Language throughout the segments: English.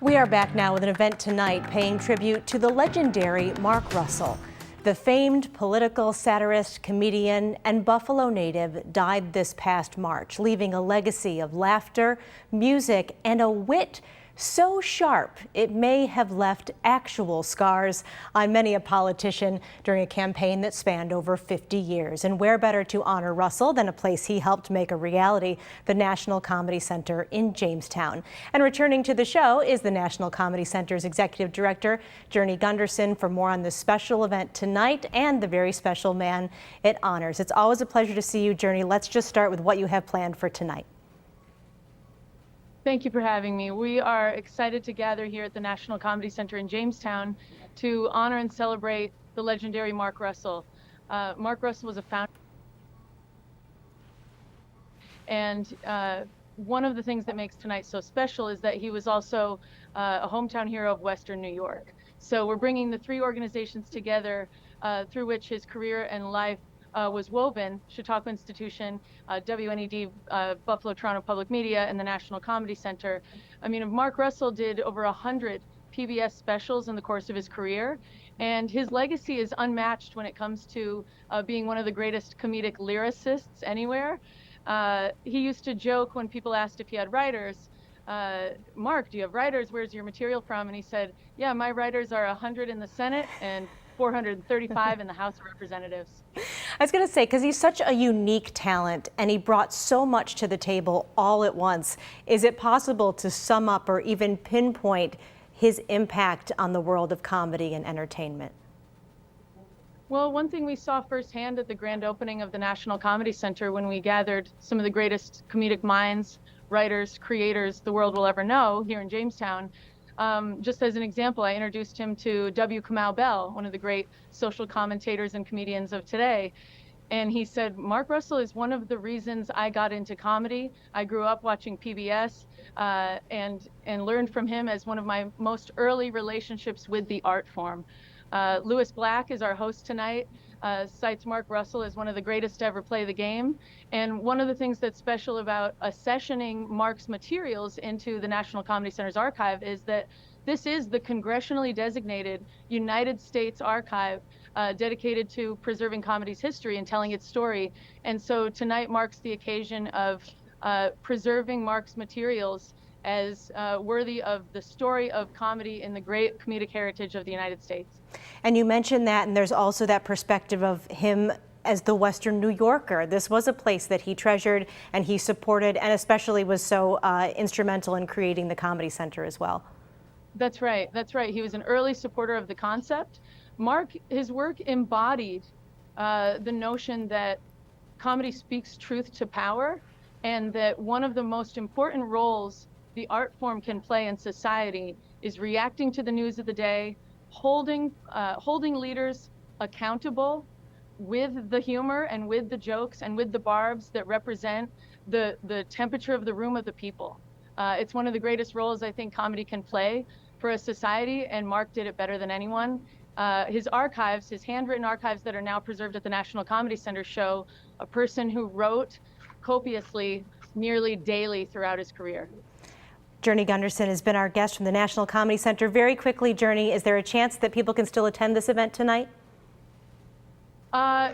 We are back now with an event tonight paying tribute to the legendary Mark Russell. The famed political satirist, comedian, and Buffalo native died this past March, leaving a legacy of laughter, music, and a wit so sharp it may have left actual scars on many a politician during a campaign that spanned over 50 years. And where better to honor Russell than a place he helped make a reality, the National Comedy Center in Jamestown. And returning to the show is the National Comedy Center's Executive Director, Journey Gunderson, for more on this special event tonight and the very special man it honors. It's always a pleasure to see you, Journey. Let's just start with what you have planned for tonight. Thank you for having me. We are excited to gather here at the National Comedy Center in Jamestown to honor and celebrate the legendary Mark Russell. Mark Russell was a founder, and one of the things that makes tonight so special is that he was also a hometown hero of Western New York. So we're bringing the three organizations together through which his career and life was woven: Chautauqua Institution, WNED, Buffalo Toronto Public Media, and the National Comedy Center. I mean, Mark Russell did over 100 PBS specials in the course of his career, and his legacy is unmatched when it comes to being one of the greatest comedic lyricists anywhere. He used to joke when people asked if he had writers, Mark, do you have writers? Where's your material from? And he said, yeah, my writers are 100 in the Senate and 435 in the House of Representatives. I was going to say, because he's such a unique talent and he brought so much to the table all at once, is it possible to sum up or even pinpoint his impact on the world of comedy and entertainment? Well, one thing we saw firsthand at the grand opening of the National Comedy Center when we gathered some of the greatest comedic minds, writers, creators the world will ever know here in Jamestown. Just as an example, I introduced him to W. Kamau Bell, one of the great social commentators and comedians of today. And he said, Mark Russell is one of the reasons I got into comedy. I grew up watching PBS and learned from him as one of my most early relationships with the art form. Lewis Black is our host tonight. Cites Mark Russell as one of the greatest to ever play the game. And one of the things that's special about accessioning Mark's materials into the National Comedy Center's archive is that this is the congressionally designated United States archive dedicated to preserving comedy's history and telling its story. And so tonight marks the occasion of preserving Mark's materials as worthy of the story of comedy in the great comedic heritage of the United States. And you mentioned that, and there's also that perspective of him as the Western New Yorker. This was a place that he treasured and he supported, and especially was so instrumental in creating the Comedy Center as well. That's right, that's right. He was an early supporter of the concept. Mark, his work embodied the notion that comedy speaks truth to power, and that one of the most important roles the art form can play in society is reacting to the news of the day, holding leaders accountable with the humor and with the jokes and with the barbs that represent the temperature of the room of the people. It's one of the greatest roles I think comedy can play for a society, and Mark did it better than anyone. His archives, his handwritten archives that are now preserved at the National Comedy Center, show a person who wrote copiously nearly daily throughout his career. Journey Gunderson has been our guest from the National Comedy Center. Very quickly, Journey, is there a chance that people can still attend this event tonight?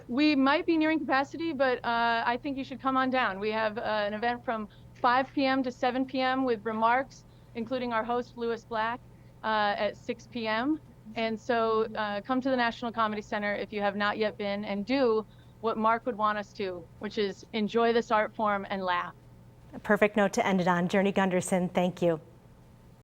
We might be nearing capacity, but I think you should come on down. We have an event from 5 p.m. to 7 p.m. with remarks, including our host, Lewis Black, at 6 p.m. And so come to the National Comedy Center if you have not yet been, and do what Mark would want us to, which is enjoy this art form and laugh. A perfect note to end it on. Journey Gunderson, thank you.